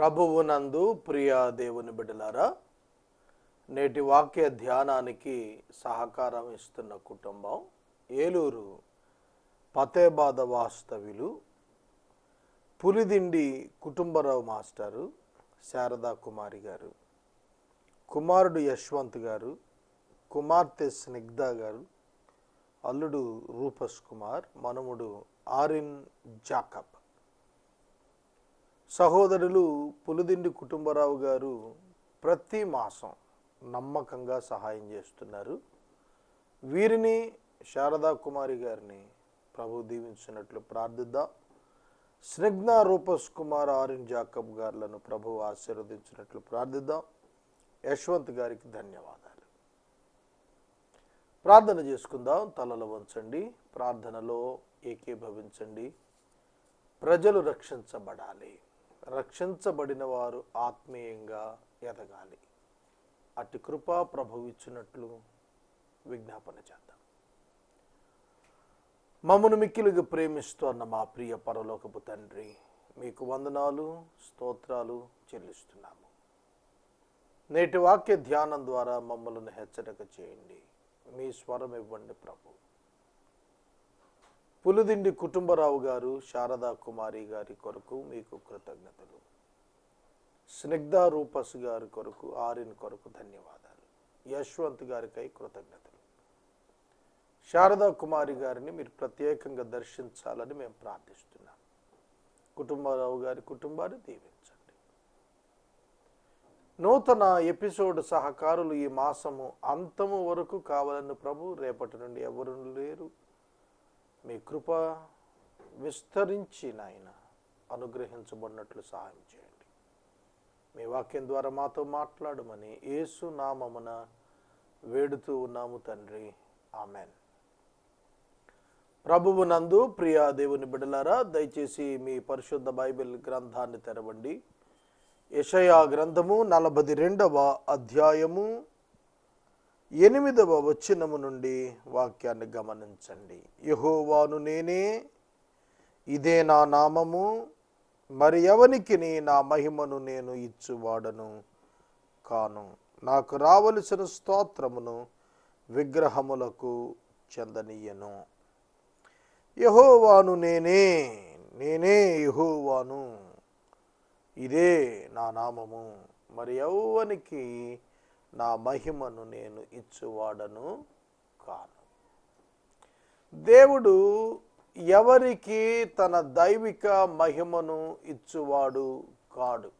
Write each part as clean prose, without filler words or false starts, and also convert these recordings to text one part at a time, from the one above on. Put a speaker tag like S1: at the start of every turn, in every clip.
S1: ప్రభువునందు ప్రియ దేవుని బిడ్డలారా, నేటి వాక్య ధ్యానానికి సహకారం ఇస్తున్న కుటుంబం ఏలూరు పతేబాద వాస్తవ్యులు పులిదిండి కుటుంబరావు మాస్టారు, శారదా కుమారి గారు, కుమారుడు యశ్వంత్ గారు, కుమార్తె స్నిగ్ధ గారు, అల్లుడు రూపస్ కుమార్, మనుముడు ఆరిన్ జాకబ్. సహోదరులు పులిదిండి కుటుంబరావు గారు ప్రతి మాసం నమ్మకంగా సహాయం చేస్తున్నారు. వీరిని, శారదా కుమారి గారిని ప్రభు దీవించినట్లు ప్రార్థిద్దాం. స్నిగ్ధ, రూపస్ కుమార్, ఆరిన్ జాకబ్ గారులను ప్రభు ఆశీర్వదించినట్లు ప్రార్థిద్దాం. యశ్వంత్ గారికి ధన్యవాదాలు. ప్రార్థన చేసుకుందాం. తలలు వంచండి, ప్రార్థనలో ఏకీభవించండి. ప్రజలు రక్షించబడాలి, రక్షించబడిన వారు ఆత్మీయంగా ఎదగాలి. అట్టి కృప ప్రభువు ఇచ్చినట్లు విజ్ఞాపన చేద్దాం. మమ్మను మిక్కిలుగా ప్రేమిస్తున్న మా ప్రియ పరలోకపు తండ్రి, మీకు వందనాలు, స్తోత్రాలు చెల్లిస్తున్నాము. నేటి వాక్య ధ్యానం ద్వారా మమ్మల్ని హెచ్చరిక చేయండి. మీ స్వరం ఇవ్వండి ప్రభు. పులిదిండి కుటుంబరావు గారు, శారదా కుమారి గారి కొరకు మీకు కృతజ్ఞతలు. స్నిగ్ధ, రూపస్ గారి కొరకు, ఆరిన్ కొరకు ధన్యవాదాలు. యశ్వంత్ గారికై కృతజ్ఞతలు. శారదా కుమారి గారిని మీరు ప్రత్యేకంగా దర్శించాలని మేము ప్రార్థిస్తున్నాం. కుటుంబరావు గారి కుటుంబాన్ని దీవించండి. నూతన ఎపిసోడ్ సహకారులు ఈ మాసము అంతము వరకు కావాలని ప్రభు, రేపటి నుండి ఎవరు లేరు. మీ కృప విస్తరించి నాయన అనుగ్రహించబడినట్లు సహాయం చేయండి. మీ వాక్యం ద్వారా మాతో మాట్లాడమని యేసు నామమున వేడుతూ ఉన్నాము తండ్రి, ఆమెన్. ప్రభువు నందు ప్రియ దేవుని బిడ్డలారా, దయచేసి మీ పరిశుద్ధ బైబిల్ గ్రంథాన్ని తెరవండి. యెషయా గ్రంథము 42వ అధ్యాయము 8వ వచనము నుండి వాక్యాన్ని గమనించండి. యెహోవాను నేనే, ఇదే నా నామము, మరి ఎవనికి నా మహిమను నేను ఇచ్చువాడను కాను. నాకు రావలసిన స్తోత్రమును విగ్రహములకు చెందనీయను. యెహోవాను నేనే, నేనే యెహోవాను, ఇదే నా నామము, మరి ఎవనికి నా మహిమను నేను ఇచ్చువాడను కాను. దేవుడు ఎవరికి తన దైవిక మహిమను ఇచ్చువాడు కాడు.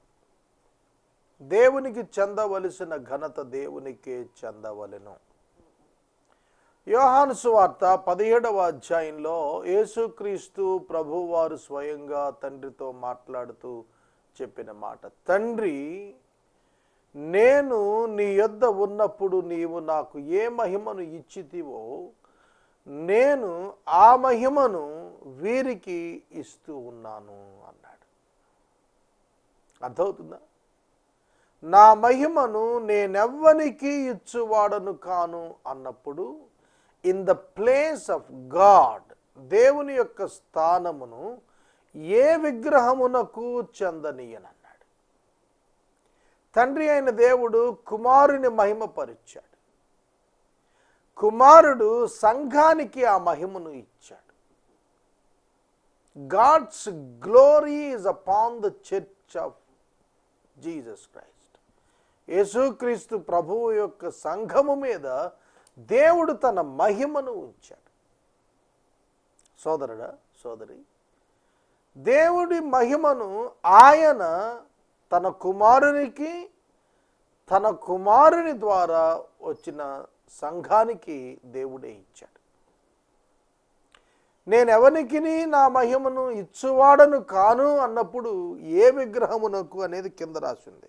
S1: దేవునికి చెందవలసిన ఘనత దేవునికే చెందవలెను. యోహాను సువార్త 17వ అధ్యాయంలో యేసుక్రీస్తు ప్రభువారు స్వయంగా తండ్రితో మాట్లాడుతూ చెప్పిన మాట, తండ్రి, నేను నీ యొద్ద ఉన్నప్పుడు నీవు నాకు ఏ మహిమను ఇచ్చితివో నేను ఆ మహిమను వీరికి ఇస్తూ ఉన్నాను అన్నాడు. అర్థమవుతుందా? నా మహిమను నేనెవ్వనికి ఇచ్చువాడను కాను అన్నప్పుడు, in the place of God, దేవుని యొక్క స్థానమును ఏ విగ్రహమునకు చెందనీయనన్నాడు. తండ్రి అయిన దేవుడు కుమారుని మహిమపరిచాడు. కుమారుడు సంఘానికి ఆ మహిమను ఇచ్చాడు. God's glory is upon the church of Jesus Christ. యేసుక్రీస్తు ప్రభువు యొక్క సంఘము మీద దేవుడు తన మహిమను ఉంచాడు. సోదరుడా, సోదరి, దేవుడి మహిమను ఆయన తన కుమారునికి, తన కుమారుని ద్వారా వచ్చిన సంఘానికి దేవుడే ఇచ్చాడు. నేనెవనికి నా మహిమను ఇచ్చువాడను కాను అన్నప్పుడు ఏ విగ్రహమునకు అనేది కింద రాసింది.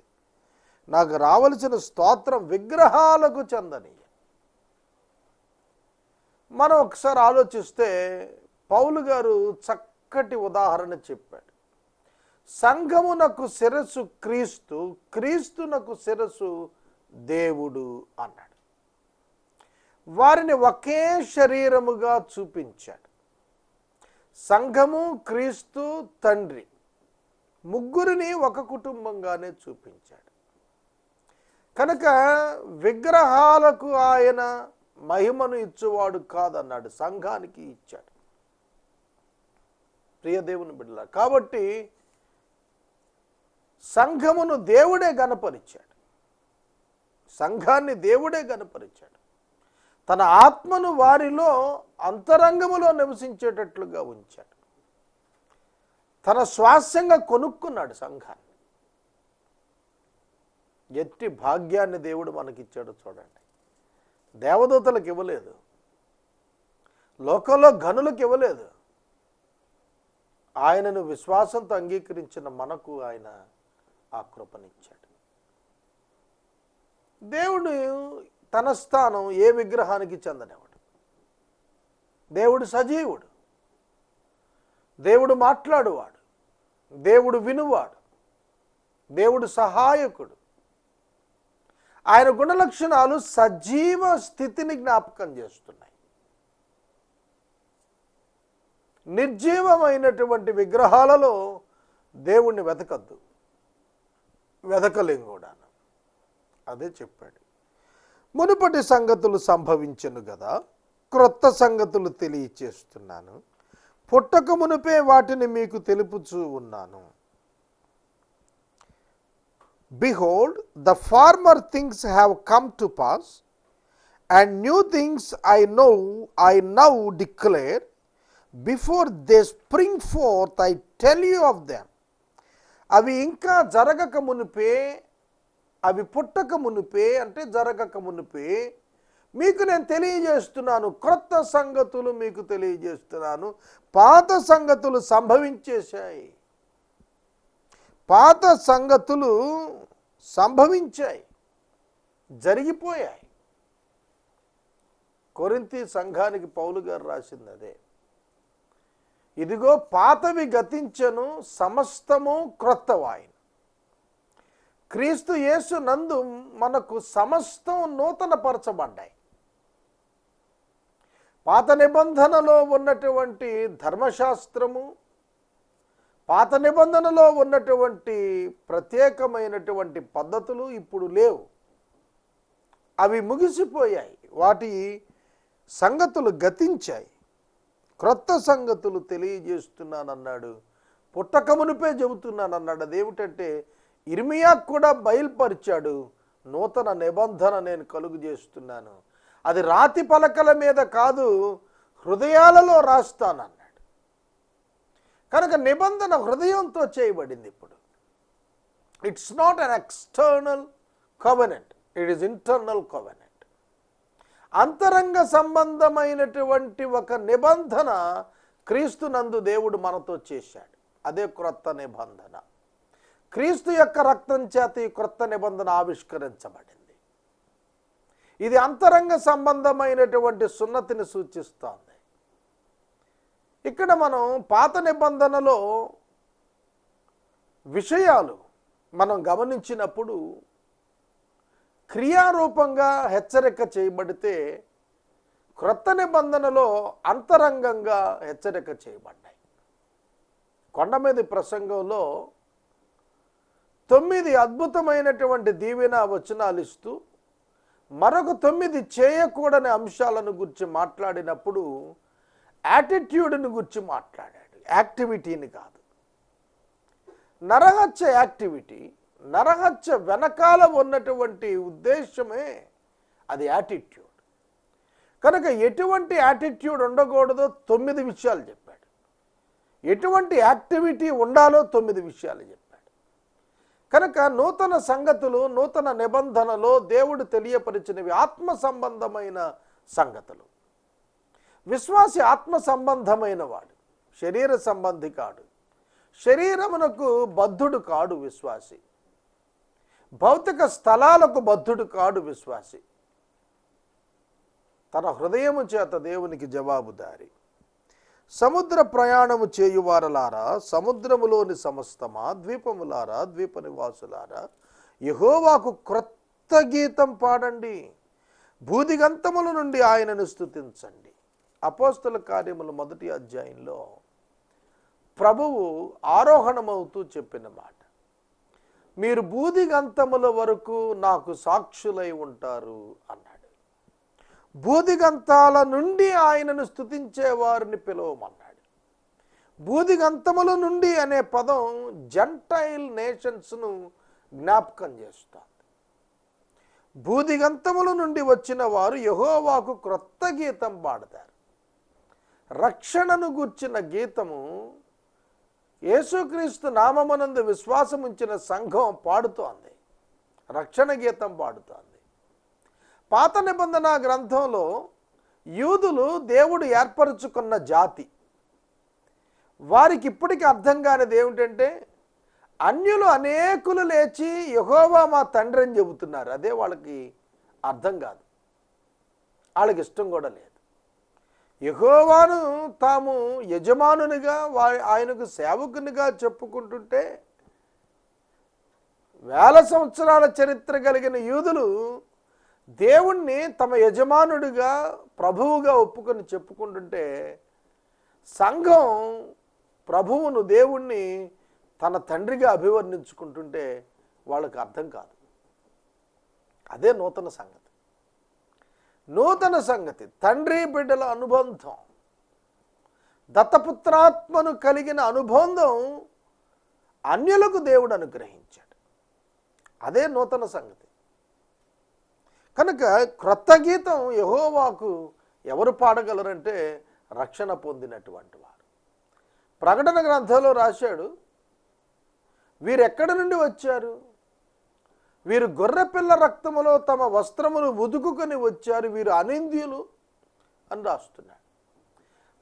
S1: నాకు రావలసిన స్తోత్రం విగ్రహాలకు చెందని. మనం ఒకసారి ఆలోచిస్తే పౌలు గారు చక్కటి ఉదాహరణ చెప్పాడు. సంఘమునకు శిరస్సు క్రీస్తు, క్రీస్తునకు శిరస్సు దేవుడు అన్నాడు. వారిని ఒకే శరీరముగా చూపించాడు. సంఘము, క్రీస్తు, తండ్రి ముగ్గురిని ఒక కుటుంబంగానే చూపించాడు. కనుక విగ్రహాలకు ఆయన మహిమను ఇచ్చేవాడు కాదన్నాడు, సంఘానికి ఇచ్చాడు. ప్రియ దేవుని బిడ్డలారా, కాబట్టి సంఘమును దేవుడే గణపరిచాడు, సంఘాన్ని దేవుడే గణపరిచాడు. తన ఆత్మను వారిలో అంతరంగములో నివసించేటట్లుగా ఉంచాడు. తన స్వాస్యంగా కొనుక్కున్నాడు సంఘాన్ని. ఎట్టి భాగ్యాన్ని దేవుడు మనకిచ్చాడు చూడండి. దేవదూతలకు ఇవ్వలేదు, లోకంలో ఘనులకు ఇవ్వలేదు. ఆయనను విశ్వాసంతో అంగీకరించిన మనకు ఆయన ఆ కృపనిచ్చాడు. దేవుడు తన స్థానం ఏ విగ్రహానికి చెందనివాడు. దేవుడు సజీవుడు, దేవుడు మాట్లాడువాడు, దేవుడు వినువాడు, దేవుడు సహాయకుడు. ఆయన గుణలక్షణాలు సజీవ స్థితిని జ్ఞాపకం చేస్తున్నాయి. నిర్జీవమైనటువంటి విగ్రహాలలో దేవుణ్ణి వెతకద్దు, వెతకలేం కూడా. అదే చెప్పాడు. మునుపటి సంగతులు సంభవించను కదా, క్రొత్త సంగతులు తెలియచేస్తున్నాను. పుట్టక మునుపే వాటిని మీకు తెలుపుచూ ఉన్నాను. Behold, the former things have come to pass, and new things I now declare. Before they spring forth, I tell you of them. అవి ఇంకా జరగక మునిపే, అవి పుట్టక మునిపే అంటే జరగక మునిపే మీకు నేను తెలియజేస్తున్నాను. క్రొత్త సంగతులు మీకు తెలియజేస్తున్నాను. పాత సంగతులు సంభవించేశాయి, పాత సంగతులు సంభవించాయి, జరిగిపోయాయి. కొరింథీ సంఘానికి పౌలు గారు రాసింది అదే. ఇదిగో పాతవి గతించెను, సమస్తము క్రొత్తవాయెను. క్రీస్తు యేసు నందు మనకు సమస్తం నూతన పరచబడ్డాయి. పాత నిబంధనలో ఉన్నటువంటి ధర్మశాస్త్రము, పాత నిబంధనలో ఉన్నటువంటి ప్రత్యేకమైనటువంటి పద్ధతులు ఇప్పుడు లేవు, అవి ముగిసిపోయాయి. వాటి సంగతులు గతించాయి. క్రొత్త సంగతులు తెలియజేస్తున్నానన్నాడు. పుట్టక మునిపే చెబుతున్నానన్నాడు. అదేమిటంటే ఇర్మియాకు కూడా బయలుపరిచాడు. నూతన నిబంధన నేను కలుగు చేస్తున్నాను, అది రాతి పలకల మీద కాదు హృదయాలలో రాస్తానన్నాడు. కనుక నిబంధన హృదయంతో చేయబడింది. ఇప్పుడు it's not an external covenant, it is internal covenant. అంతరంగ సంబంధమైనటువంటి ఒక నిబంధన క్రీస్తు నందు దేవుడు మనతో చేశాడు. అదే క్రొత్త నిబంధన. క్రీస్తు యొక్క రక్తం చేత ఈ క్రొత్త నిబంధన ఆవిష్కరించబడింది. ఇది అంతరంగ సంబంధమైనటువంటి సున్నతిని సూచిస్తోంది. ఇక్కడ మనం పాత నిబంధనలో విషయాలు మనం గమనించినప్పుడు క్రియారూపంగా హెచ్చరిక చేయబడితే, క్రొత్త నిబంధనలో అంతరంగంగా హెచ్చరిక చేయబడ్డాయి. కొండ మీద ప్రసంగంలో 9 అద్భుతమైనటువంటి దీవెన వచనాలు ఇస్తూ మరొక 9 చేయకూడని అంశాలను గురించి మాట్లాడినప్పుడు యాటిట్యూడ్ని గురించి మాట్లాడాడు, యాక్టివిటీని కాదు. నరహత్య యాక్టివిటీ, నరహత్య వెనకాల ఉన్నటువంటి ఉద్దేశమే అది యాటిట్యూడ్. కనుక ఎటువంటి యాటిట్యూడ్ ఉండకూడదో 9 విషయాలు చెప్పాడు. ఎటువంటి యాక్టివిటీ ఉండాలో 9 విషయాలు చెప్పాడు. కనుక నూతన సంగతులు, నూతన నిబంధనలో దేవుడు తెలియపరిచినవి ఆత్మ సంబంధమైన సంగతులు. విశ్వాసి ఆత్మ సంబంధమైన వాడు, శరీర సంబంధి కాడు. శరీరమునకు బద్ధుడు కాడు విశ్వాసి. భౌతిక స్థలాలకు బద్ధుడు కాడు విశ్వాసి. తన హృదయము చేత దేవునికి జవాబుదారి. సముద్ర ప్రయాణము చేయువారలారా, సముద్రములోని సమస్తమా, ద్వీపములారా, ద్వీప నివాసులారా, యెహోవాకు క్రొత్త గీతం పాడండి, భూదిగంతముల నుండి ఆయనను స్తుతించండి. అపోస్తల కార్యముల 1వ అధ్యాయంలో ప్రభువు ఆరోహణమవుతూ చెప్పిన మాట, మీరు బూదిగంతముల వరకు నాకు సాక్షులై ఉంటారు అన్నాడు. బూదిగంతాల నుండి ఆయనను స్తుతించే వారిని పిలవమన్నాడు. బూదిగంతముల నుండి అనే పదం జెంటైల్ నేషన్స్ను జ్ఞాపకం చేస్తుంది. బూదిగంతముల నుండి వచ్చిన వారు యెహోవాకు క్రొత్త గీతం పాడతారు. రక్షణను గూర్చిన గీతము యేసుక్రీస్తు నామమునందు విశ్వాసం ఉంచిన సంఘం పాడుతోంది, రక్షణ గీతం పాడుతోంది. పాత నిబంధన గ్రంథంలో యూదులు దేవుడు ఏర్పరచుకున్న జాతి. వారికి ఇప్పటికీ అర్థం కానిది ఏమిటంటే, అన్యులు అనేకులు లేచి యెహోవా మా తండ్రి అని చెబుతున్నారు. అదే వాళ్ళకి అర్థం కాదు, వాళ్ళకి ఇష్టం కూడా లేదు. యెహోవాను తాము యజమానునిగా ఆయనకు సేవకునిగా చెప్పుకుంటుంటే, వేల సంవత్సరాల చరిత్ర కలిగిన యూదులు దేవుణ్ణి తమ యజమానుడిగా ప్రభువుగా ఒప్పుకొని చెప్పుకుంటుంటే, సంఘం ప్రభువును దేవుణ్ణి తన తండ్రిగా అభివర్ణించుకుంటుంటే వాళ్ళకి అర్థం కాదు. అదే నూతన సంగతి. నూతన సంగతి తండ్రి బిడ్డల అనుబంధం, దత్తపుత్రాత్మను కలిగిన అనుబంధం అన్యులకు దేవుడు అనుగ్రహించాడు. అదే నూతన సంగతి. కనుక క్రొత్త గీతం యెహోవాకు ఎవరు పాడగలరంటే రక్షణ పొందినటువంటి వారు. ప్రకటన గ్రంథంలో రాశాడు, వీరెక్కడి నుండి వచ్చారు? వీరు గొర్రెపిల్ల రక్తములో తమ వస్త్రములు ఉదుకుకొని వచ్చారు, వీరు అనింద్యులు అని రాస్తున్నాడు.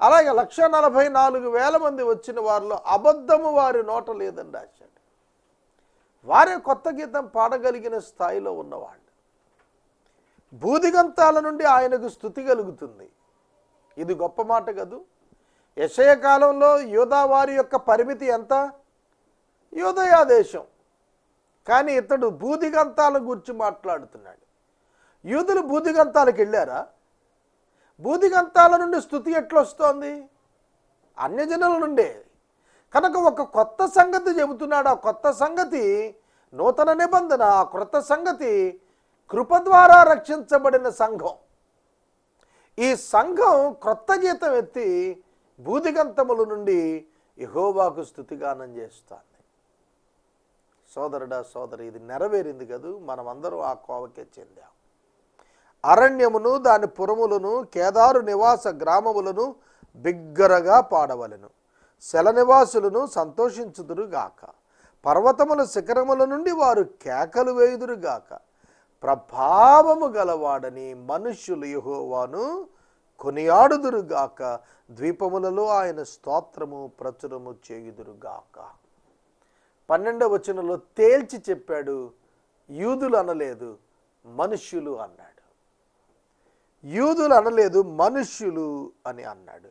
S1: అలాగే 144,000 మంది వచ్చిన వారిలో అబద్ధము వారి నోట లేదని రాశాడు. వారే కొత్త గీతం పాడగలిగిన స్థాయిలో ఉన్నవాళ్ళు. బూదిగంతాల నుండి ఆయనకు స్తుతి కలుగుతుంది. ఇది గొప్ప మాట కదూ. యెషయా కాలంలో యూదా వారి యొక్క పరిమితి ఎంత? యూదయా దేశం. కానీ ఇతడు బూదిగంతాల గురించి మాట్లాడుతున్నాడు. యూదులు బూదిగంతాలకు వెళ్ళారా? బూదిగంతాల నుండి స్తుతి ఎట్లొస్తోంది? అన్యజనుల నుండే. కనుక ఒక కొత్త సంగతి చెబుతున్నాడు. ఆ కొత్త సంగతి నూతన నిబంధన. ఆ క్రొత్త సంగతి కృప ద్వారా రక్షించబడిన సంఘం. ఈ సంఘం క్రొత్త గీతం ఎత్తి బూదిగంతముల నుండి యెహోవాకు స్తుతిగానం చేస్తాను. సోదరుడా సోదరి, ఇది నెరవేరింది కదూ. మనమందరం ఆ కోవకే చెందాం. అరణ్యమును దాని పురములను కేదారు నివాస గ్రామములను బిగ్గరగా పాడవలెను. శల నివాసులను సంతోషించుదురుగాక. పర్వతముల శిఖరముల నుండి వారు కేకలు వేయుదురుగాక. ప్రభావము గలవాడని మనుష్యులు యెహోవాను కొనియాడుదురుగాక. ద్వీపములలో ఆయన స్తోత్రము ప్రచురము చేయుదురుగాక. 12వ వచనంలో తేల్చి చెప్పాడు, యూదులు అనలేదు, మనుష్యులు అన్నాడు. యూదులు అనలేదు, మనుష్యులు అని అన్నాడు.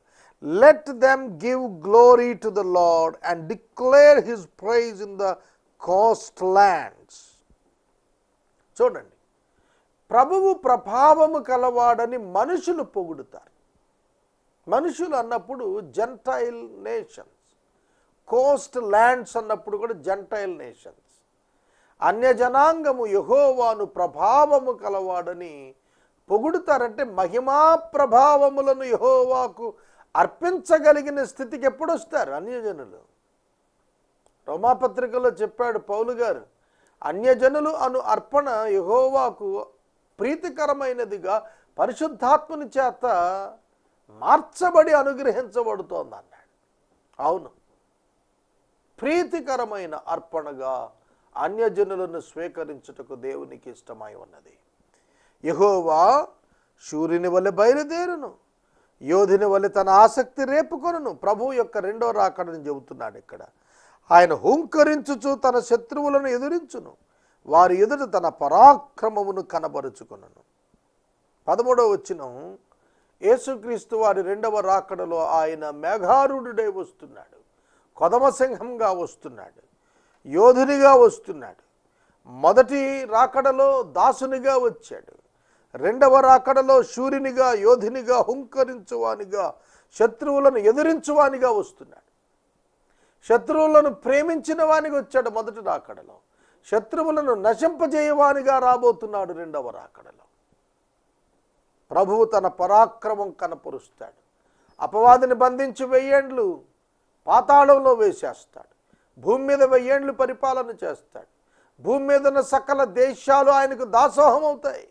S1: Let them give glory to the Lord and declare his praise in the coast lands. చూడండి, ప్రభువు ప్రభావము కలవాడని మనుషులు పొగుడుతారు. మనుషులు అన్నప్పుడు జెంటైల్ నేషన్స్. కోస్ట్ ల్యాండ్స్ అన్నప్పుడు కూడా జెంటైల్ నేషన్స్. అన్యజనాంగము యెహోవాను ప్రభావము కలవాడని పొగుడుతారంటే మహిమా ప్రభావములను యెహోవాకు అర్పించగలిగిన స్థితికి ఎప్పుడు వస్తారు అన్యజనులు? రోమాపత్రికలో చెప్పాడు పౌలు గారు, అన్యజనులు అను అర్పణ యెహోవాకు ప్రీతికరమైనదిగా పరిశుద్ధాత్మని చేత మార్చబడి అనుగ్రహించబడుతోంది అన్నాడు. అవును, ప్రీతికరమైన అర్పణగా అన్యజనులను స్వీకరించుటకు దేవునికి ఇష్టమై ఉన్నది. యెహోవా శూరుని వలె బయలుదేరును, యోధుని వలె తన ఆసక్తి రేపుకొనును. ప్రభువు యొక్క రెండో రాకడని చెబుతున్నాడు ఇక్కడ. ఆయన హుంకరించుచు తన శత్రువులను ఎదురించును, వారి ఎదుట తన పరాక్రమమును కనబరుచుకొనును. 13వ వచనం, యేసుక్రీస్తు వారి రెండవ రాకడలో ఆయన మేఘారూఢుడై వస్తున్నాడు, కొదమసింహంగా వస్తున్నాడు, యోధునిగా వస్తున్నాడు. మొదటి రాకడలో దాసునిగా వచ్చాడు, రెండవ రాకడలో శూరునిగా, యోధునిగా, హుంకరించువానిగా, శత్రువులను ఎదిరించువానిగా వస్తున్నాడు. శత్రువులను ప్రేమించిన వానికి వచ్చాడు మొదటి రాకడలో, శత్రువులను నశింపజేయవానిగా రాబోతున్నాడు రెండవ రాకడలో. ప్రభువు తన పరాక్రమం కనపరుస్తాడు. అపవాదిని బంధించి 1000 ఏండ్లు పాతాళంలో వేసేస్తాడు. భూమి మీద 1000 ఏండ్లు పరిపాలన చేస్తాడు. భూమి మీద ఉన్న సకల దేశాలు ఆయనకు దాసోహం అవుతాయి.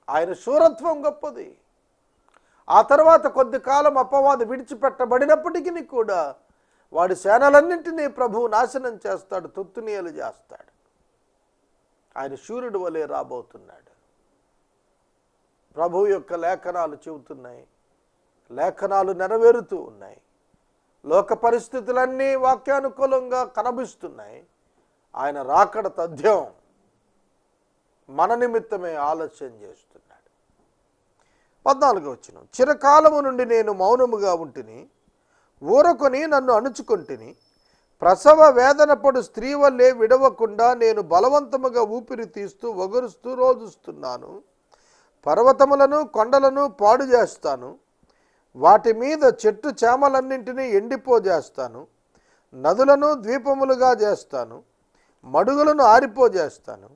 S1: ఆయన శూరత్వం గొప్పది. ఆ తర్వాత కొద్ది కాలం అపవాది విడిచిపెట్టబడినప్పటికీ కూడా వాడి సేనలన్నింటినీ ప్రభువు నాశనం చేస్తాడు, తుత్తునీయలు చేస్తాడు. ఆయన శూరుడు వలె రాబోతున్నాడు. ప్రభువు యొక్క లేఖనాలు చెబుతున్నాయి, లేఖనాలు నెరవేరుతూ ఉన్నాయి. లోక పరిస్థితులన్నీ వాక్యానుకూలంగా కనిపిస్తున్నాయి. ఆయన రాకడ తథ్యం. మన నిమిత్తమే ఆలస్యం చేస్తున్నాడు. 14వ వచనం, చిరకాలము నుండి నేను మౌనముగా ఉంటిని, ఊరకొని నన్ను అణుచుకొంటిని. ప్రసవ వేదన పడు స్త్రీ వల్లే విడవకుండా నేను బలవంతముగా ఊపిరి తీస్తూ ఒగరుస్తూ రోదుస్తున్నాను. పర్వతములను కొండలను పాడు చేస్తాను, వాటి మీద చెట్టు చేమలన్నింటినీ ఎండిపోజేస్తాను. నదులను ద్వీపములుగా చేస్తాను, మడుగులను ఆరిపోజేస్తాను.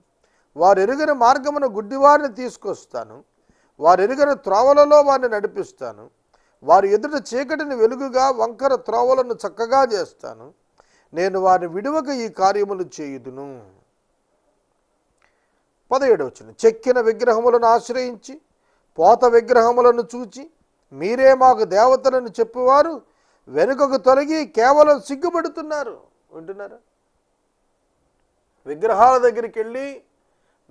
S1: వారెరుగని మార్గమున గుడ్డివారిని తీసుకొస్తాను, వారెరుగని త్రోవలలో వారిని నడిపిస్తాను. వారి ఎదుట చీకటిని వెలుగుగా, వంకర త్రోవలను చక్కగా చేస్తాను. నేను వారిని విడువక ఈ కార్యములు చేయుదును. 17వ వచనం, చెక్కిన విగ్రహములను ఆశ్రయించి పోత విగ్రహములను చూచి మీరే మాకు దేవతలను చెప్పువారు వెనుకకు తొలగి కేవలం సిగ్గుపడుతున్నారు. వింటున్నారా? విగ్రహాల దగ్గరికి వెళ్ళి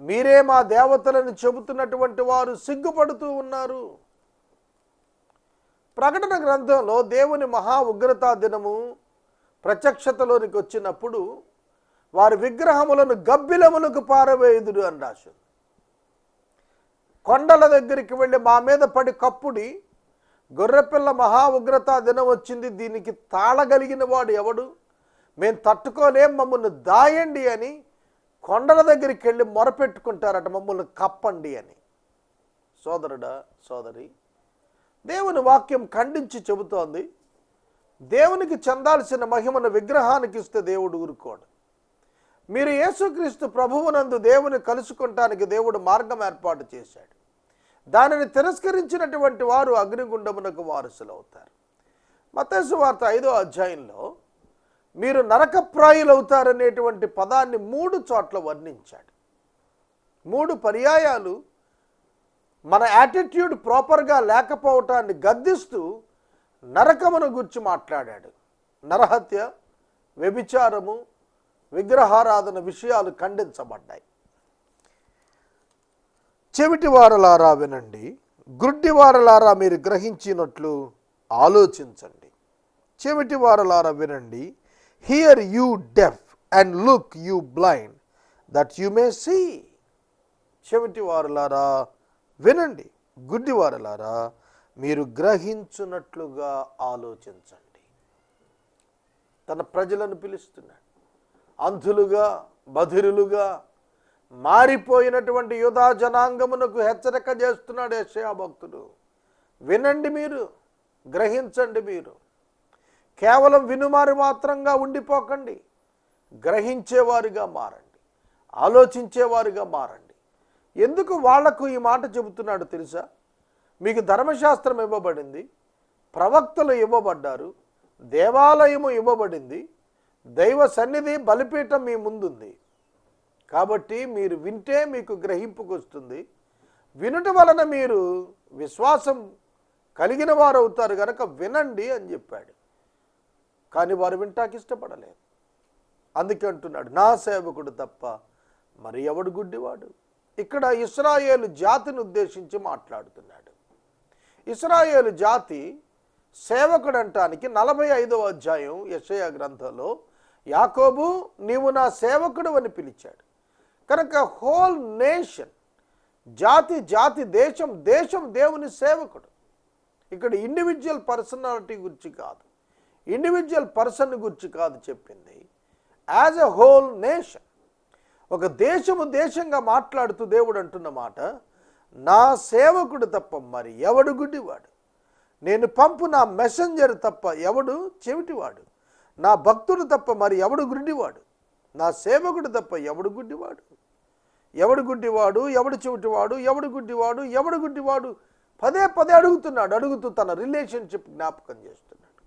S1: మీరే మా దేవతలను చెబుతున్నటువంటి వారు సిగ్గుపడుతూ ఉన్నారు. ప్రకటన గ్రంథంలో దేవుని మహా ఉగ్రతా దినము ప్రత్యక్షతలోనికి వచ్చినప్పుడు వారి విగ్రహములను గబ్బిలములకు పారవేయుదుడు అని రాసింది. కొండల దగ్గరికి వెళ్ళి మా మీద పడి కప్పుడి, గొర్రెపిల్ల మహా ఉగ్రతా దినం వచ్చింది, దీనికి తాళగలిగిన వాడు ఎవడు, మేము తట్టుకోలేం, మమ్మల్ని దాయండి అని కొండల దగ్గరికి వెళ్ళి మొరపెట్టుకుంటారట, మమ్మల్ని కప్పండి అని. సోదరుడా, సోదరి, దేవుని వాక్యం ఖండించి చెబుతోంది, దేవునికి చెందాల్సిన మహిమను విగ్రహానికి ఇస్తే దేవుడు ఊరుకోడు. మీరు యేసుక్రీస్తు ప్రభువునందు దేవుని కలుసుకుంటానికి దేవుడు మార్గం ఏర్పాటు చేశాడు. దానిని తిరస్కరించినటువంటి వారు అగ్నిగుండమునకు వారసులవుతారు. మత్తయి సువార్త 5వ అధ్యాయంలో మీరు నరకప్రాయులవుతారనేటువంటి పదాన్ని 3 చోట్ల వర్ణించాడు. 3 పర్యాయాలు మన యాటిట్యూడ్ ప్రాపర్గా లేకపోవటాన్ని గద్దిస్తూ నరకమును గురించి మాట్లాడాడు. నరహత్య, వ్యభిచారము, విగ్రహారాధన విషయాలు ఖండించబడ్డాయి. చెవిటి వారలారా వినండి, గుడ్డి వారలారా మీరు గ్రహించినట్లు ఆలోచించండి. చెవిటి వారలారా వినండి, hear you deaf and look you blind that you may see. చెవిటి వారలారా వినండి, గుడ్డి వారలారా మీరు గ్రహించున్నట్లుగా ఆలోచించండి. తన ప్రజలను పిలుస్తున్నాడు. అంధులుగా, బధిరులుగా మారిపోయినటువంటి యూదా జనాంగమునకు హెచ్చరిక చేస్తున్నాడు యెషయా భక్తుడు. వినండి, మీరు గ్రహించండి. మీరు కేవలం వినుమారు మాత్రంగా ఉండిపోకండి, గ్రహించేవారుగా మారండి, ఆలోచించేవారుగా మారండి. ఎందుకు వాళ్లకు ఈ మాట చెబుతున్నాడు తెలుసా? మీకు ధర్మశాస్త్రం ఇవ్వబడింది, ప్రవక్తలు ఇవ్వబడ్డారు, దేవాలయము ఇవ్వబడింది, దైవ సన్నిధి బలిపీఠం మీ ముందుంది. కాబట్టి మీరు వింటే మీకు గ్రహింపుకు వస్తుంది. వినుట వలన మీరు విశ్వాసం కలిగిన వారు అవుతారు కనుక వినండి అని చెప్పాడు. కానీ వారు వింటాకి ఇష్టపడలేదు. అందుకే అంటున్నాడు, నా సేవకుడు తప్ప మరి ఎవడు గుడ్డివాడు. ఇక్కడ ఇశ్రాయేలు జాతిని ఉద్దేశించి మాట్లాడుతున్నాడు. ఇశ్రాయేలు జాతి సేవకుడు అంటానికి 45వ అధ్యాయం యెషయా గ్రంథంలో యాకోబు నీవు నా సేవకుడు అని పిలిచాడు. కనుక హోల్ నేషన్, జాతి జాతి, దేశం దేశం దేవుని సేవకుడు. ఇక్కడ ఇండివిజువల్ పర్సనాలిటీ గురించి కాదు, ఇండివిజువల్ పర్సన్ గురించి కాదు చెప్పింది, యాజ్ ఎ హోల్ నేషన్. ఒక దేశము దేశంగా మాట్లాడుతూ దేవుడు అంటున్న మాట, నా సేవకుడు తప్ప మరి ఎవడు గుడ్డివాడు, నేను పంపు నా మెసెంజర్ తప్ప ఎవడు చెవిటివాడు. నా భక్తుడు తప్ప మరి ఎవడు గుడ్డివాడు? నా సేవకుడు తప్ప ఎవడు గుడ్డివాడు? ఎవడు గుడ్డివాడు? ఎవడు చెవిటివాడు? ఎవడు గుడ్డివాడు? ఎవడు గుడ్డివాడు? పదే పదే అడుగుతున్నాడు. అడుగుతూ తన రిలేషన్షిప్ జ్ఞాపకం చేస్తున్నాడు.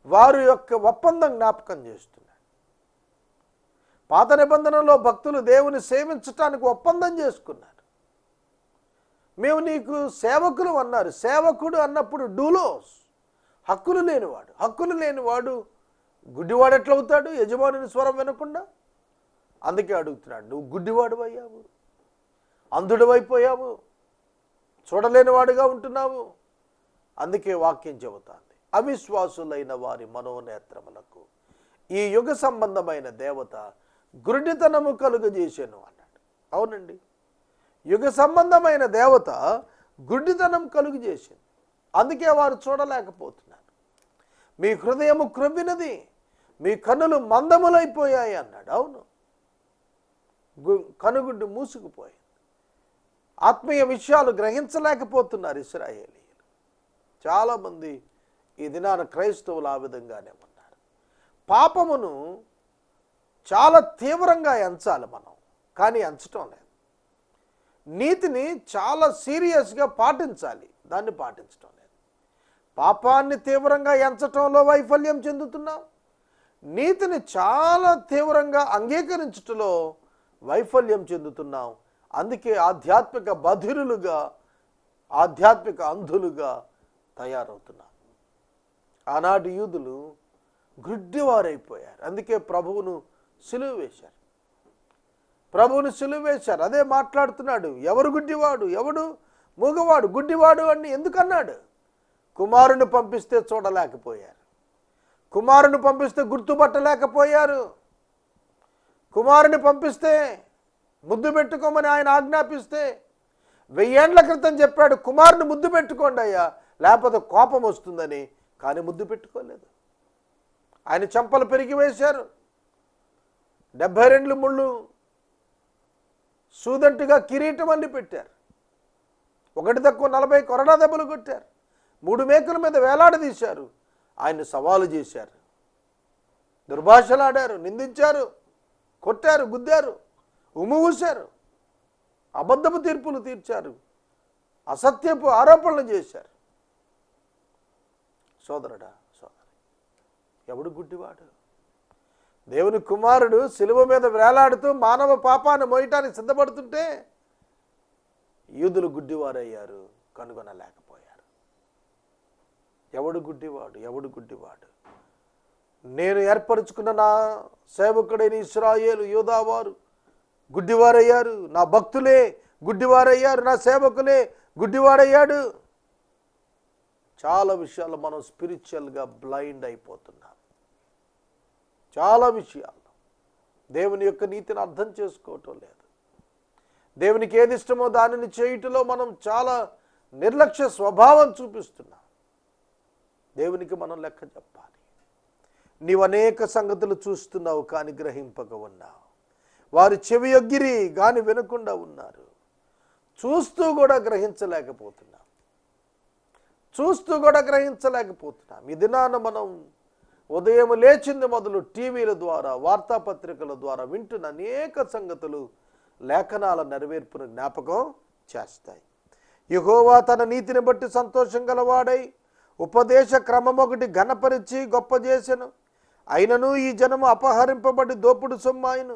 S1: వారి యొక్క ఒప్పందం జ్ఞాపకం చేస్తున్నాడు. పాత నిబంధనలో భక్తులు దేవుని సేవించటానికి ఒప్పందం చేసుకున్నారు. మేము నీకు సేవకులు అన్నారు. సేవకుడు అన్నప్పుడు డూలోస్, హక్కులు లేనివాడు. హక్కులు లేనివాడు గుడ్డివాడు ఎట్లవుతాడు? యజమానుని స్వరం వినకుండా. అందుకే అడుగుతున్నాడు, నువ్వు గుడ్డివాడు అయ్యావు, అంధుడు అయిపోయావు, చూడలేనివాడుగా ఉంటున్నావు. అందుకే వాక్యం చెబుతాంది, అవిశ్వాసులైన వారి మనోనేత్రములకు ఈ యుగ సంబంధమైన దేవత గురుడితనము కలుగజేసాను అన్నాడు. అవునండి, యుగ సంబంధమైన దేవత గుడ్డితనం కలుగు చేసింది. అందుకే వారు చూడలేకపోతున్నారు. మీ హృదయము క్రొవ్వినది, మీ కన్నులు మందములైపోయాయి అన్నాడు. అవును, కనుగుడ్డు మూసుకుపోయింది. ఆత్మీయ విషయాలు గ్రహించలేకపోతున్నారు ఇశ్రాయేలీయులు. చాలామంది ఈ దినాన క్రైస్తవులు ఆ విధంగానే ఉన్నారు. పాపమును చాలా తీవ్రంగా ఎంచాలి మనం, కానీ ఎంచటం లేదు. నీతిని చాలా సీరియస్గా పాటించాలి, దాన్ని పాటించడం లేదు. పాపాన్ని తీవ్రంగా ఎంచటంలో వైఫల్యం చెందుతున్నాం. నీతిని చాలా తీవ్రంగా అంగీకరించటంలో వైఫల్యం చెందుతున్నాం. అందుకే ఆధ్యాత్మిక బధిరులుగా, ఆధ్యాత్మిక అంధులుగా తయారవుతున్నాం. ఆనాటి యూదులు గుడ్డివారైపోయారు. అందుకే ప్రభువును సిలువ వేశారు. ప్రభువుని సిలువ వేశారు. అదే మాట్లాడుతున్నాడు, ఎవరు గుడ్డివాడు, ఎవడు మూగవాడు, గుడ్డివాడు అని ఎందుకన్నాడు? కుమారుని పంపిస్తే చూడలేకపోయారు, కుమారుని పంపిస్తే గుర్తుపట్టలేకపోయారు, కుమారుని పంపిస్తే ముద్దు పెట్టుకోమని ఆయన ఆజ్ఞాపిస్తే 1000 ఏళ్ల క్రితం చెప్పాడు, కుమారుని ముద్దు పెట్టుకోండి అయ్యా, లేకపోతే కోపం వస్తుందని. కానీ ముద్దు పెట్టుకోలేదు. ఆయన చెంపలు పెరిగి వేశారు. 72 ముళ్ళు సూదంటుగా కిరీటం అల్లి పెట్టారు. ఒకటి తక్కువ 40 కొరడా దెబ్బలు కొట్టారు. 3 మేకుల మీద వేలాడదీశారు. ఆయన్ని సవాలు చేశారు, దుర్భాషలాడారు, నిందించారు, కొట్టారు, గుద్దారు, ఉమ్ముఊశారు, అబద్ధపు తీర్పులు తీర్చారు, అసత్యపు ఆరోపణలు చేశారు. సోదరుడా, సోదరి, ఎవడు గుడ్డివాడు? దేవుని కుమారుడు శిలువ మీద వేలాడుతూ మానవ పాపాన్ని మోయటానికి సిద్ధపడుతుంటే యూదులు గుడ్డివారయ్యారు, కనుగొనలేకపోయారు. ఎవడు గుడ్డివాడు? ఎవడు గుడ్డివాడు? నేను ఏర్పరచుకున్న నా సేవకుడైన ఇశ్రాయేలు యూదావారు గుడ్డివారయ్యారు, నా భక్తులే గుడ్డివారయ్యారు, నా సేవకులే గుడ్డివారయ్యాడు. చాలా విషయాలు మనం స్పిరిచువల్గా బ్లైండ్ అయిపోతున్నాం. చాలా విషయాలు దేవుని యొక్క నీతిని అర్థం చేసుకోవటం లేదు. దేవునికి ఏది ఇష్టమో దానిని చేయుటలో మనం చాలా నిర్లక్ష్య స్వభావం చూపిస్తున్నాం. దేవునికి మనం లెక్క చెప్పాలి. నీవు అనేక సంగతులు చూస్తున్నావు కానీ గ్రహింపక ఉన్నావు. వారు చెవి యొగ్గిరి కానీ వినకుండా ఉన్నారు. చూస్తూ కూడా గ్రహించలేకపోతున్నాం. ఈ దినాన మనం ఉదయం లేచింది మొదలు టీవీల ద్వారా, వార్తాపత్రికల ద్వారా వింటున్న అనేక సంగతులు లేఖనాల నెరవేర్పును జ్ఞాపకం చేస్తాయి. యెహోవా తన నీతిని బట్టి సంతోషం గలవాడై ఉపదేశ క్రమమొకటి ఘనపరిచి గొప్ప చేసెను. అయినను ఈ జనము అపహరింపబడి దోపుడు సొమ్మాయను.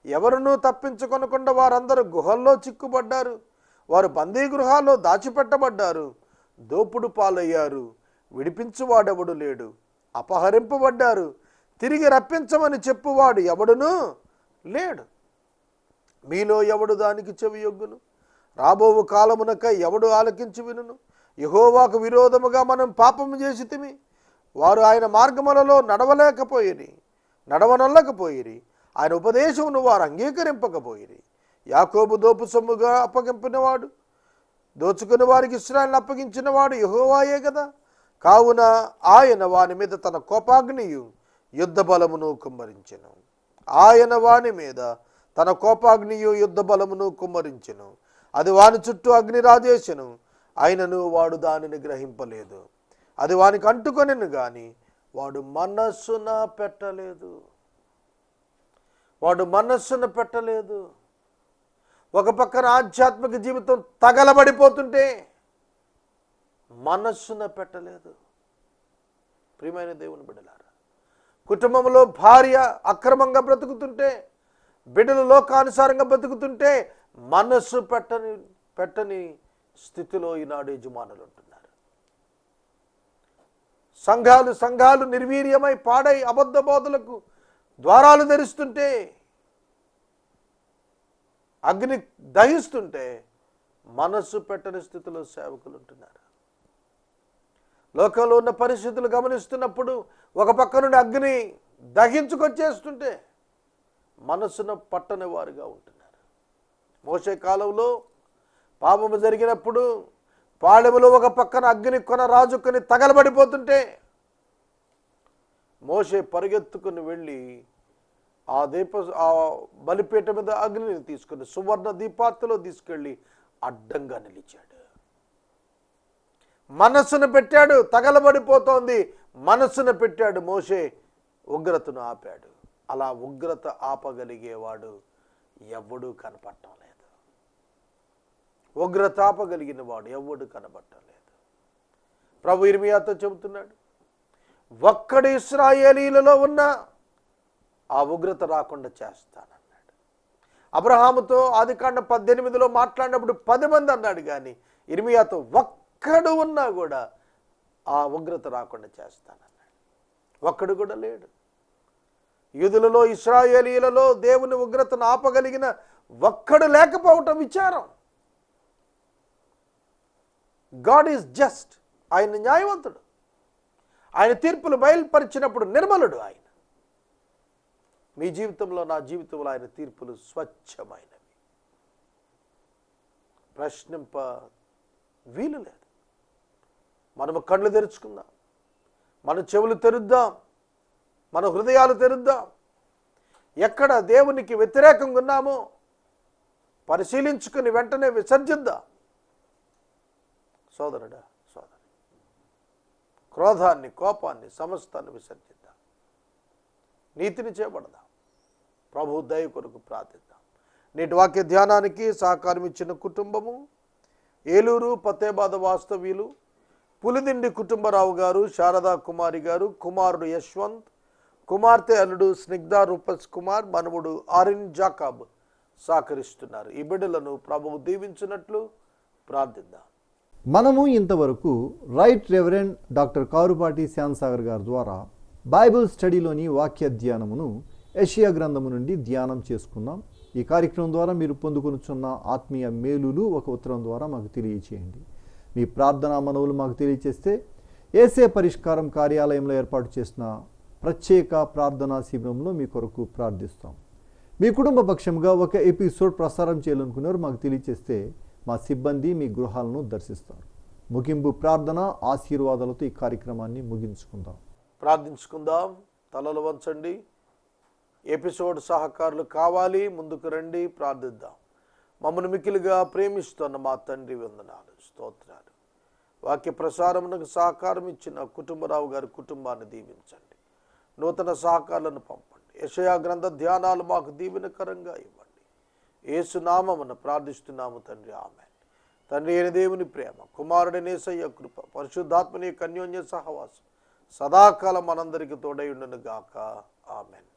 S1: ఎవరునూ తప్పించుకొనకుండా వారందరూ గుహల్లో చిక్కుబడ్డారు. వారు బందీ గృహాల్లో దాచిపెట్టబడ్డారు. దోపుడు పాలయ్యారు, విడిపించువాడెవడు లేడు. అపహరింపబడ్డారు, తిరిగి రప్పించమని చెప్పువాడు ఎవడునూ లేడు. మీలో ఎవడు దానికి చెవి యొగ్గును? రాబోవు కాలమునకై ఎవడు ఆలకించి వినును? యెహోవాకు విరోధముగా మనం పాపము చేసితిమి. వారు ఆయన మార్గములలో నడవనొల్లకపోయిరి. ఆయన ఉపదేశమును వారు అంగీకరింపకపోయిరి. యాకోబు దోపు సొమ్ముగా అప్పగింపినవాడు, దోచుకుని వారికి ఇశ్రాయేలును అప్పగించినవాడు యెహోవాయే కదా. కావున ఆయన వాని మీద తన కోపాగ్నియు యుద్ధ బలమును కుమ్మరించెను. ఆయన వాని మీద తన కోపాగ్నియు యుద్ధ బలమును కుమ్మరించెను. అది వాని చుట్టూ అగ్ని రాజేసెను. అయినను వాడు దానిని గ్రహింపలేదు. అది వానికి అంటుకొనెను గాని వాడు మనస్సున పెట్టలేదు. వాడు మనస్సున పెట్టలేదు. ఒక పక్కన ఆధ్యాత్మిక జీవితం తగలబడిపోతుంటే మనస్సున పెట్టలేదు. ప్రియమైన దేవుని బిడ్డలారా, కుటుంబంలో భార్య అక్రమంగా బ్రతుకుతుంటే, బిడ్డలు లోకానుసారంగా బ్రతుకుతుంటే మనస్సు పెట్టని స్థితిలో ఈనాడు యజమానులు ఉంటున్నారు. సంఘాలు నిర్వీర్యమై పాడై అబద్ధ బోధలకు ద్వారాలు తెరుస్తుంటే, అగ్ని దహిస్తుంటే మనస్సు పెట్టని స్థితిలో సేవకులు ఉంటున్నారు. లోకంలో ఉన్న పరిస్థితులు గమనిస్తున్నప్పుడు ఒక పక్క నుండి అగ్ని దహించుకొచ్చేస్తుంటే మనస్సును పట్టని వారుగా ఉంటున్నారు. మోషే కాలంలో పాపము జరిగినప్పుడు పాళెములో ఒక పక్కన అగ్ని కొన రాజుకొని తగలబడిపోతుంటే మోషే పరిగెత్తుకుని వెళ్ళి ఆ బలిపీఠ మీద అగ్నిని తీసుకుని సువర్ణ దీపార్తలో తీసుకెళ్ళి అడ్డంగా నిలిచాడు. మనస్సును పెట్టాడు, తగలబడిపోతోంది. మనస్సును పెట్టాడు. మోషే ఉగ్రతను ఆపాడు. అలా ఉగ్రత ఆపగలిగేవాడు ఎవడూ కనపడటం లేదు. ఉగ్రత ఆపగలిగిన వాడు ఎవడు కనపడటం లేదు. ప్రభు ఇర్మియాతో చెబుతున్నాడు, ఒక్కడు ఇశ్రాయేలీలలో ఉన్న ఆ ఉగ్రత రాకుండా చేస్తానన్నాడు. అబ్రహాముతో ఆదికాండం 18లో మాట్లాడినప్పుడు 10 మంది అన్నాడు, కానీ ఇర్మియాతో ఒక్కడు ఉన్నా కూడా ఆ ఉగ్రత రాకుండా చేస్తానన్నాడు. ఒక్కడు కూడా లేడు. యూదులలో ఇశ్రాయేలీలలో దేవుని ఉగ్రతను ఆపగలిగిన ఒక్కడు లేకపోవటం విచారం. God is just. ఆయన న్యాయవంతుడు. ఆయన తీర్పులు బయలుపరిచినప్పుడు నిర్మలుడు ఆయన. మీ జీవితంలో, నా జీవితంలో ఆయన తీర్పులు స్వచ్ఛమైనవి. ప్రశ్నింప వీలు లేదు. మనము కళ్ళు తెరుచుకుందాం, మన చెవులు తెరుద్దాం, మన హృదయాలు తెరుద్దాం. ఎక్కడ దేవునికి వ్యతిరేకంగా ఉన్నామో పరిశీలించుకుని వెంటనే విసర్జిద్దాం. సోదరుడా, సోదరి, క్రోధాన్ని, కోపాన్ని, సమస్తాన్ని విసర్జిద్దాం. నీతిని చేపడదాం. ప్రభు దయ కొరకు ప్రార్థిద్దాం. నేటి వాక్య ధ్యానానికి సహకారం ఇచ్చిన కుటుంబము ఏలూరు పతేబాద వాస్తవ్యులు పులిదిండి కుటుంబరావు గారు, శారదా కుమారి గారు, కుమారుడు యశ్వంత్, కుమార్తె అల్లుడు స్నిగ్ధ రూపస్ కుమార్, మనవుడు ఆరిన్ జాకాబ్ సహకరిస్తున్నారు. ఈ బిడ్డలను ప్రభువు దీవించినట్లు ప్రార్థిద్దాం.
S2: మనము ఇంతవరకు రైట్ రెవరెండ్ డాక్టర్ కారుపాటి శ్యాంసాగర్ గారి ద్వారా బైబిల్ స్టడీలోని వాక్య ధ్యానమును యెషయా గ్రంథము నుండి ధ్యానం చేసుకున్నాం. ఈ కార్యక్రమం ద్వారా మీరు పొందుకొనుచున్న ఆత్మీయ మేలులు ఒక ఉత్తరం ద్వారా మాకు తెలియచేయండి. మీ ప్రార్థనా మనవులు మాకు తెలియచేస్తే ఏసే పరిష్కారం కార్యాలయంలో ఏర్పాటు చేసిన ప్రత్యేక ప్రార్థనా శిబిరంలో మీ కొరకు ప్రార్థిస్తాం. మీ కుటుంబ పక్షంగా ఒక ఎపిసోడ్ ప్రసారం చేయాలనుకున్నారు మాకు తెలియచేస్తే మా సిబ్బంది మీ గృహాలను దర్శిస్తారు. ముగింపు ప్రార్థన ఆశీర్వాదాలతో ఈ కార్యక్రమాన్ని ముగించుకుందాం.
S1: ప్రార్థించుకుందాం. తలలు వంచండి. ఎపిసోడ్ సహకారులు కావాలి, ముందుకు రండి, ప్రార్థిద్దాం. మమ్మల్ని మిక్కిలిగా ప్రేమిస్తున్న మా తండ్రి వందనాలు, స్తోత్రాలు. వాక్య ప్రసారమునకు సహకారం ఇచ్చిన కుటుంబరావు గారి కుటుంబాన్ని దీవించండి. నూతన సహకారాలను పంపండి. యెషయా గ్రంథ ధ్యానాలు మాకు దీవెనకరంగా ఇవ్వండి. యేసు నామమున ప్రార్థిస్తున్నాము తండ్రి, ఆమేన్. తండ్రి అయిన దేవుని ప్రేమ, కుమారుడైన యేసయ్య కృప, పరిశుద్ధాత్మని యొక్క అన్యోన్య సహవాసం సదాకాలం మనందరికీ తోడై ఉండును గాక. ఆమేన్.